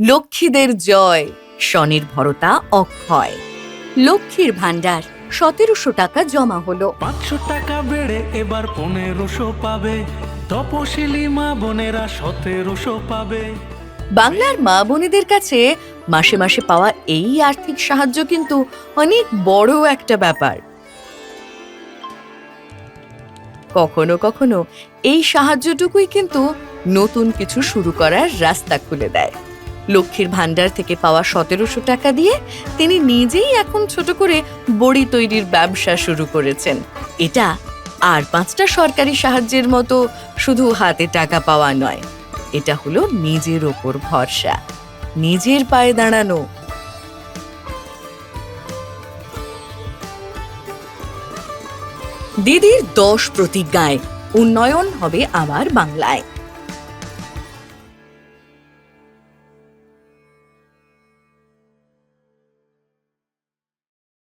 লক্ষ্মীদের জয়, স্বনির্ভরতা অক্ষয়। লক্ষ্মীর ভান্ডার ১৭০০ টাকা জমা হলো। ৫০০ টাকা বেড়ে এবার ১৫০০ পাবে, তপশিলি মা বোনেরা ১৭০০ পাবে। বাংলার মা বোনেদের কাছে মাসে মাসে পাওয়া এই আর্থিক সাহায্য কিন্তু অনেক বড় একটা ব্যাপার। কখনো কখনো এই সাহায্যটুকুই কিন্তু নতুন কিছু শুরু করার রাস্তা খুলে দেয়। লক্ষ্মীর ভান্ডার থেকে পাওয়া ১৭০০ টাকা দিয়ে তিনি নিজেই এখন ছোট করে বড়ি তৈরির ব্যবসা শুরু করেছেন। এটা আর ৫টা সরকারি সাহায্যের মতো শুধু হাতে টাকা পাওয়া নয়, এটা হলো নিজের ওপর ভরসা, নিজের পায়ে দাঁড়ানো। দিদির ১০ প্রতিজ্ঞায় উন্নয়ন হবে আমার বাংলায়।